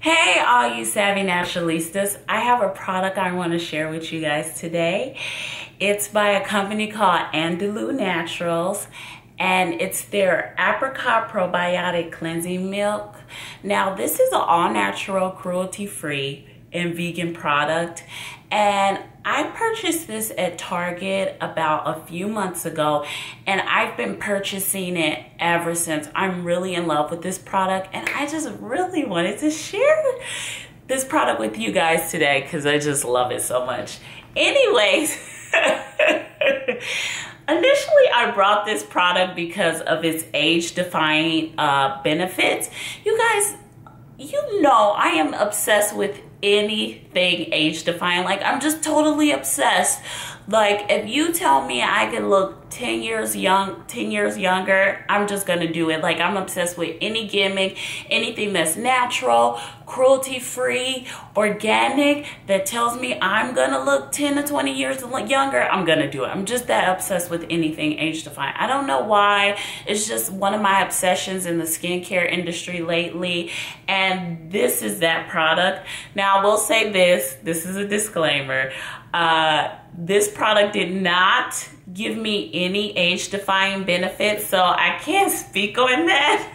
Hey, all you savvy naturalistas. I have a product I want to share with you guys today. It's by a company called Andalou Naturals, and it's their apricot probiotic cleansing milk. Now, this is an all-natural, cruelty-free, and vegan product, and I purchased this at Target about a few months ago, and I've been purchasing it ever since. I'm really in love with this product, and I just really wanted to share this product with you guys today because I just love it so much. Anyways, initially I brought this product because of its age-defying benefits. You guys, you know I am obsessed with anything age-defying. Like, I'm just totally obsessed. Like, if you tell me I can look 10 years younger, I'm just gonna do it. Like, I'm obsessed with any gimmick, anything that's natural, cruelty-free, organic, that tells me I'm gonna look 10 to 20 years younger, I'm gonna do it. I'm just that obsessed with anything age-defying. I don't know why. It's just one of my obsessions in the skincare industry lately, and this is that product. Now, I will say this is a disclaimer. This product did not give me any age-defying benefits, so I can't speak on that.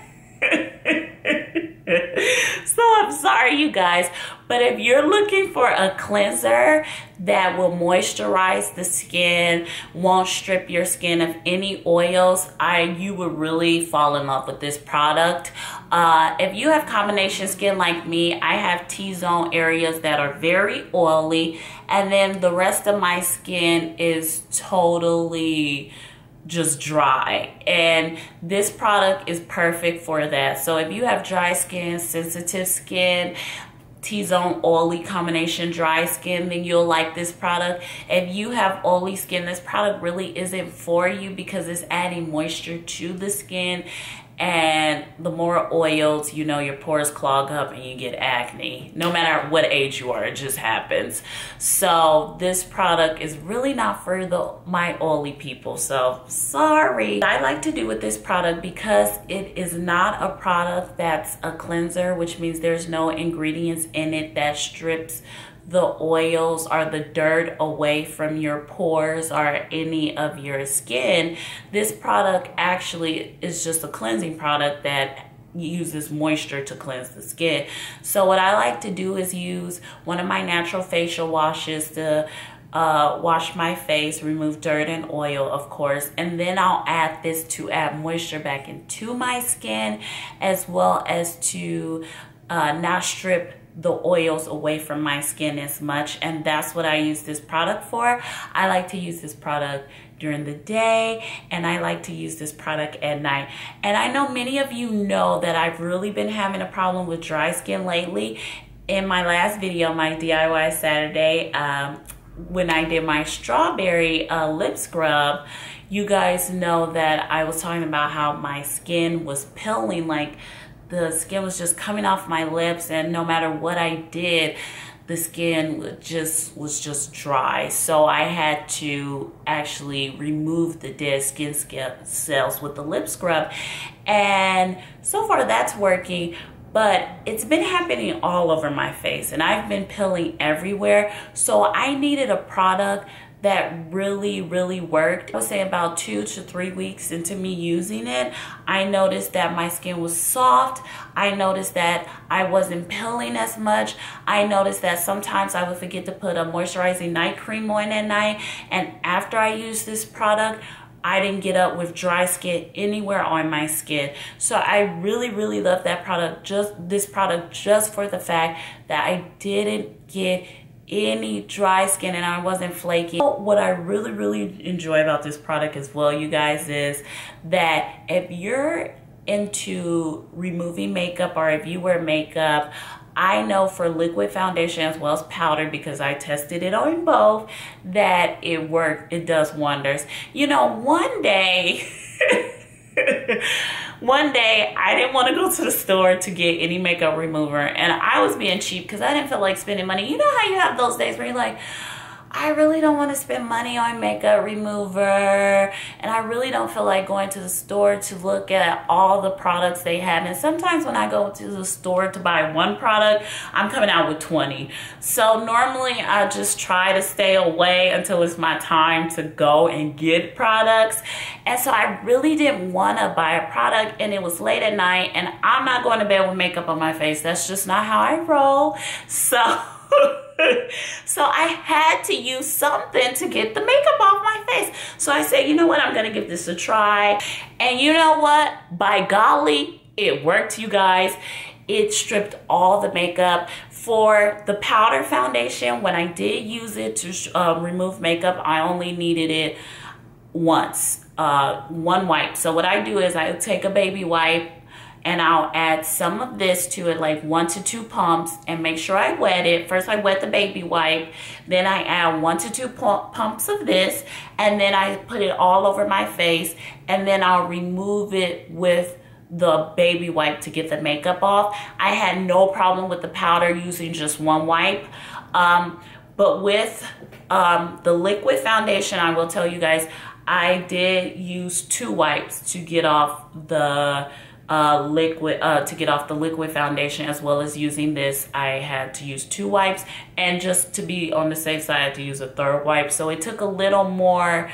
So I'm sorry, you guys, but if you're looking for a cleanser that will moisturize the skin, won't strip your skin of any oils, you would really fall in love with this product. If you have combination skin like me, I have T-zone areas that are very oily, and then the rest of my skin is totally just dry, and this product is perfect for that. So if you have dry skin, sensitive skin, T-zone oily combination dry skin, then you'll like this product. If you have oily skin, this product really isn't for you because it's adding moisture to the skin, and the more oils, you know, your pores clog up and you get acne. No matter what age you are, it just happens. So this product is really not for my oily people, so sorry. What I like to do with this product, because it is not a product that's a cleanser, which means there's no ingredients in it that strips the oils or the dirt away from your pores or any of your skin. This product actually is just a cleansing product that uses moisture to cleanse the skin. So what I like to do is use one of my natural facial washes to wash my face, remove dirt and oil, of course, and then I'll add this to add moisture back into my skin, as well as to not strip the oils away from my skin as much. And that's what I use this product for. I like to use this product during the day, and I like to use this product at night. And I know many of you know that I've really been having a problem with dry skin lately. In my last video, my DIY Saturday, when I did my strawberry lip scrub, you guys know that I was talking about how my skin was peeling, like the skin was just coming off my lips, and no matter what I did, the skin was just dry. So I had to actually remove the dead skin cells with the lip scrub, and so far that's working. But it's been happening all over my face, and I've been peeling everywhere. So I needed a product that really worked. I would say about 2 to 3 weeks into me using it, I noticed that my skin was soft. I noticed that I wasn't peeling as much. I noticed that sometimes I would forget to put a moisturizing night cream on at night, and after I used this product, I didn't get up with dry skin anywhere on my skin. So I really love that product, this product just for the fact that I didn't get any dry skin and I wasn't flaky. What I really enjoy about this product as well, you guys, is that if you're into removing makeup, or if you wear makeup, I know for liquid foundation as well as powder, because I tested it on both, that it worked. It does wonders. You know, one day I didn't want to go to the store to get any makeup remover, and I was being cheap because I didn't feel like spending money. You know how you have those days where you're like, I really don't want to spend money on makeup remover, and I really don't feel like going to the store to look at all the products they have. And sometimes when I go to the store to buy one product, I'm coming out with 20. So normally I just try to stay away until it's my time to go and get products. And so I really didn't want to buy a product, and it was late at night, and I'm not going to bed with makeup on my face. That's just not how I roll. So so I had to use something to get the makeup off my face. So I said, you know what, I'm gonna give this a try. And you know what, by golly, it worked, you guys. It stripped all the makeup. For the powder foundation, when I did use it to remove makeup, I only needed it once, one wipe. So what I do is I take a baby wipe, and I'll add some of this to it, like 1 to 2 pumps, and make sure I wet it. First I wet the baby wipe, then I add 1 to 2 pumps of this, and then I put it all over my face, and then I'll remove it with the baby wipe to get the makeup off. I had no problem with the powder using just one wipe. But with the liquid foundation, I will tell you guys, I did use 2 wipes to get off the liquid foundation, as well as using this. I had to use 2 wipes, and just to be on the safe side, I had to use a 3rd wipe. So it took a little more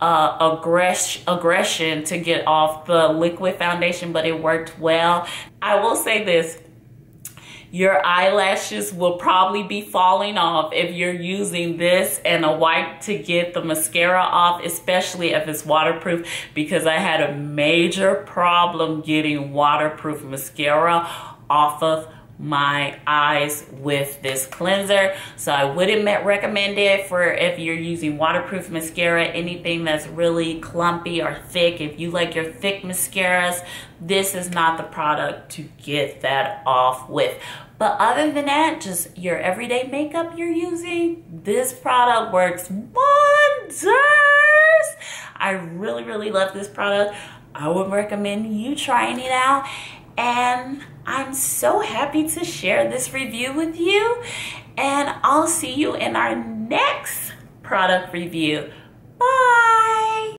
aggression to get off the liquid foundation, but it worked well. I will say this, your eyelashes will probably be falling off if you're using this and a wipe to get the mascara off, especially if it's waterproof, because I had a major problem getting waterproof mascara off of my eyes with this cleanser. So I wouldn't recommend it for if you're using waterproof mascara, anything that's really clumpy or thick. If you like your thick mascaras, this is not the product to get that off with. But other than that, just your everyday makeup you're using, this product works wonders. I really love this product. I would recommend you trying it out. And I'm so happy to share this review with you. And I'll see you in our next product review.